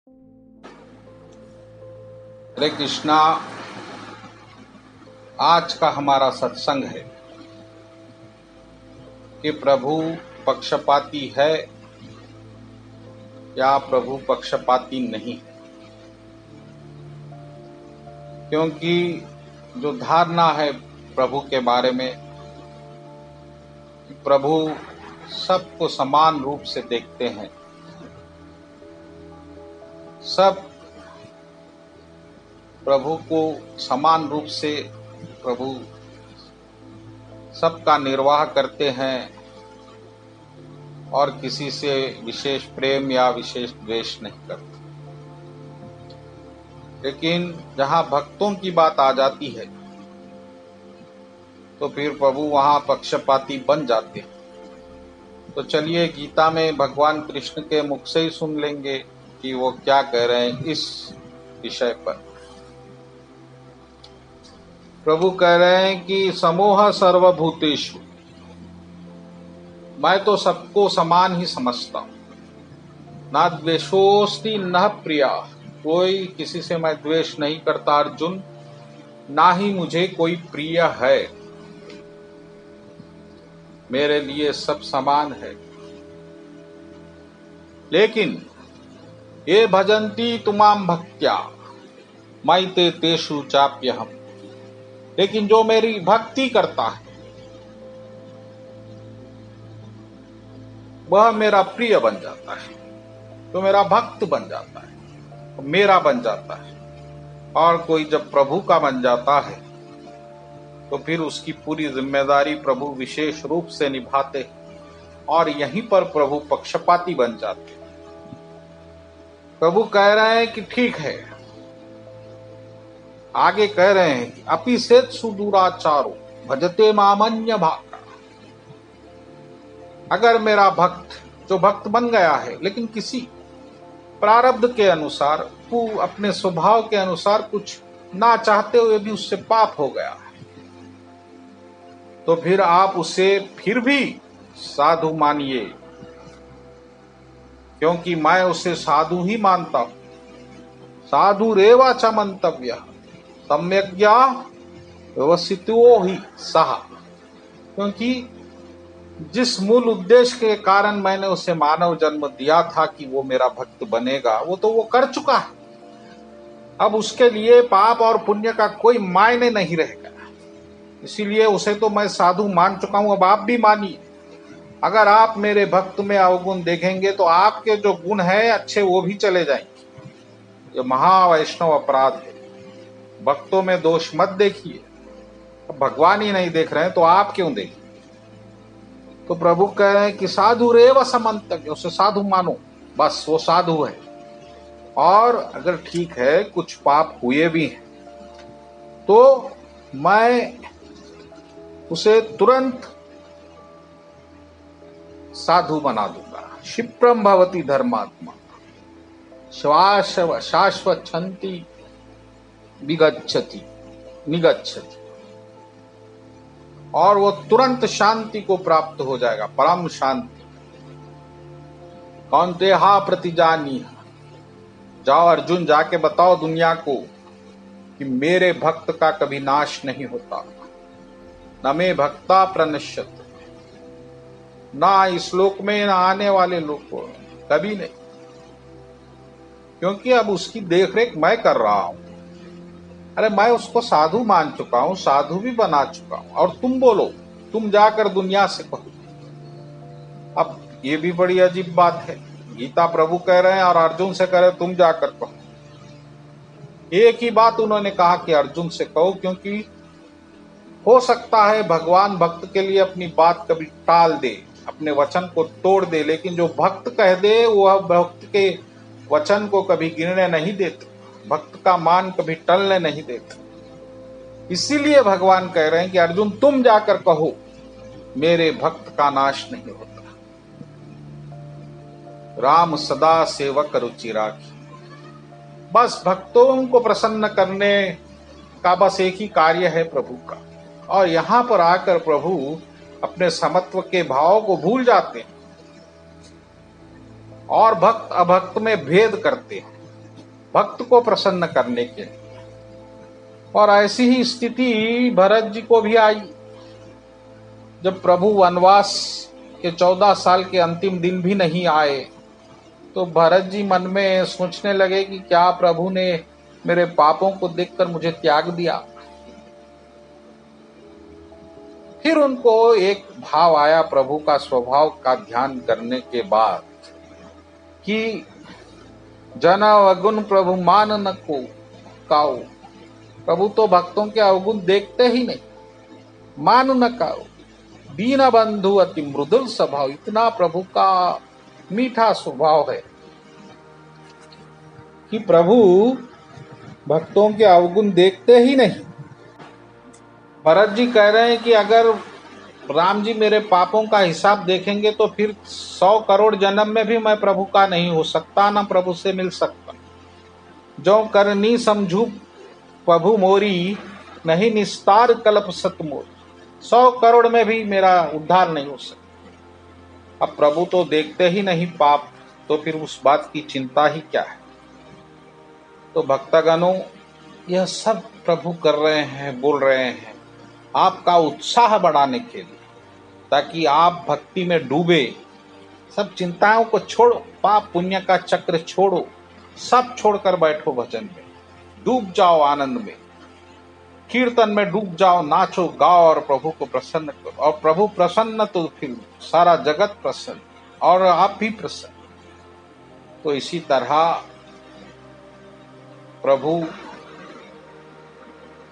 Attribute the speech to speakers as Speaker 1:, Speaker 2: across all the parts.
Speaker 1: हरे कृष्णा। आज का हमारा सत्संग है कि प्रभु पक्षपाती है या प्रभु पक्षपाती नहीं है। क्योंकि जो धारणा है प्रभु के बारे में, प्रभु सबको समान रूप से देखते हैं, सब प्रभु को समान रूप से प्रभु सबका निर्वाह करते हैं और किसी से विशेष प्रेम या विशेष द्वेष नहीं करते। लेकिन जहां भक्तों की बात आ जाती है तो फिर प्रभु वहां पक्षपाती बन जाते हैं। तो चलिए गीता में भगवान कृष्ण के मुख से ही सुन लेंगे कि वो क्या कह रहे हैं इस विषय पर। प्रभु कह रहे हैं कि समोह सर्वभूतेषु, मैं तो सबको समान ही समझता हूं। ना द्वेषोस्ति न प्रिया, कोई किसी से मैं द्वेष नहीं करता अर्जुन, ना ही मुझे कोई प्रिय है। मेरे लिए सब समान है। लेकिन ये भजन्ति तुमाम भक्त्या मयि तेषु चाप्यहम्, लेकिन जो मेरी भक्ति करता है वह मेरा प्रिय बन जाता है, तो मेरा भक्त बन जाता है, तो मेरा बन जाता है। और कोई जब प्रभु का बन जाता है तो फिर उसकी पूरी जिम्मेदारी प्रभु विशेष रूप से निभाते हैं और यहीं पर प्रभु पक्षपाती बन जाते हैं। प्रभु कह रहे हैं कि ठीक है, आगे कह रहे हैं कि अपि सेत सुदूराचारो भजते मामन्य भागा। अगर मेरा भक्त जो भक्त बन गया है लेकिन किसी प्रारब्ध के अनुसार, वो अपने स्वभाव के अनुसार कुछ ना चाहते हुए भी उससे पाप हो गया है, तो फिर आप उसे फिर भी साधु मानिए, क्योंकि मैं उसे साधु ही मानता हूं। साधु रेवा च मंतव्य सम्यज्ञा व्यवसितो ही सहा। क्योंकि जिस मूल उद्देश्य के कारण मैंने उसे मानव जन्म दिया था कि वो मेरा भक्त बनेगा, वो तो वो कर चुका है। अब उसके लिए पाप और पुण्य का कोई मायने नहीं रहेगा, इसीलिए उसे तो मैं साधु मान चुका हूं। अब आप भी मानिए। अगर आप मेरे भक्त में अवगुण देखेंगे तो आपके जो गुण हैं अच्छे वो भी चले जाएंगे। ये महावैष्णव अपराध है। भक्तों में दोष मत देखिए। भगवान ही नहीं देख रहे हैं तो आप क्यों देखें। तो प्रभु कह रहे हैं कि साधु रेव समंतव्य, उसे साधु मानो, बस वो साधु है। और अगर ठीक है कुछ पाप हुए भी हैं तो मैं उसे तुरंत साधु बना दूंगा। क्षिप्रम भवति धर्मात्मा शाश्वत छंति विगच्छति निगच्छति, और वो तुरंत शांति को प्राप्त हो जाएगा, परम शांति। कौन्तेहा प्रतिजानी, जाओ अर्जुन जाके बताओ दुनिया को कि मेरे भक्त का कभी नाश नहीं होता। न मे भक्ता प्रणश्यत, ना इस लोक में ना आने वाले लोक में, कभी नहीं। क्योंकि अब उसकी देखरेख मैं कर रहा हूं। अरे मैं उसको साधु मान चुका हूं, साधु भी बना चुका हूं, और तुम बोलो, तुम जाकर दुनिया से कहो। अब ये भी बड़ी अजीब बात है। गीता प्रभु कह रहे हैं और अर्जुन से कह रहे तुम जाकर कहो। एक ही बात उन्होंने कहा कि अर्जुन से कहो, क्योंकि हो सकता है भगवान भक्त के लिए अपनी बात कभी टाल दे, अपने वचन को तोड़ दे, लेकिन जो भक्त कह दे वह भक्त के वचन को कभी गिरने नहीं देते, भक्त का मान कभी टलने नहीं देते। इसीलिए भगवान कह रहे हैं कि अर्जुन तुम जाकर कहो मेरे भक्त का नाश नहीं होता। राम सदा सेवक रुचि राखी। बस भक्तों को प्रसन्न करने का बस एक ही कार्य है प्रभु का। और यहां पर आकर प्रभु अपने समत्व के भाव को भूल जाते हैं और भक्त अभक्त में भेद करते हैं। भक्त को प्रसन्न करने के लिए। और ऐसी ही स्थिति भरत जी को भी आई। जब प्रभु वनवास के 14 साल के अंतिम दिन भी नहीं आए तो भरत जी मन में सोचने लगे कि क्या प्रभु ने मेरे पापों को देखकर मुझे त्याग दिया। फिर उनको एक भाव आया प्रभु का स्वभाव का ध्यान करने के बाद कि जन अवगुण प्रभु मान न को काऊ। प्रभु तो भक्तों के अवगुण देखते ही नहीं, मान न काऊ। दीन बंधु अति मृदुल स्वभाव, इतना प्रभु का मीठा स्वभाव है कि प्रभु भक्तों के अवगुण देखते ही नहीं। भरत जी कह रहे हैं कि अगर राम जी मेरे पापों का हिसाब देखेंगे तो फिर 100 करोड़ जन्म में भी मैं प्रभु का नहीं हो सकता, ना प्रभु से मिल सकता। जो करनी समझू प्रभु मोरी, नहीं निस्तार कल्प सतमोर। 100 करोड़ में भी मेरा उद्धार नहीं हो सकता। अब प्रभु तो देखते ही नहीं पाप, तो फिर उस बात की चिंता ही क्या है। तो भक्तगणों, यह सब प्रभु कर रहे हैं, बोल रहे हैं आपका उत्साह बढ़ाने के लिए, ताकि आप भक्ति में डूबे। सब चिंताओं को छोड़ो, पाप पुण्य का चक्र छोड़ो, सब छोड़कर बैठो भजन में, डूब जाओ आनंद में, कीर्तन में डूब जाओ, नाचो गाओ और प्रभु को प्रसन्न करो। और प्रभु प्रसन्न तो फिर सारा जगत प्रसन्न और आप भी प्रसन्न। तो इसी तरह प्रभु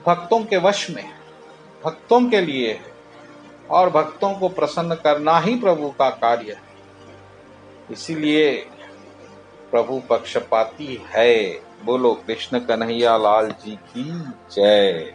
Speaker 1: भक्तों के वश में, भक्तों के लिए है और भक्तों को प्रसन्न करना ही प्रभु का कार्य है। इसीलिए प्रभु पक्षपाती है। बोलो कृष्ण कन्हैया लाल जी की जय।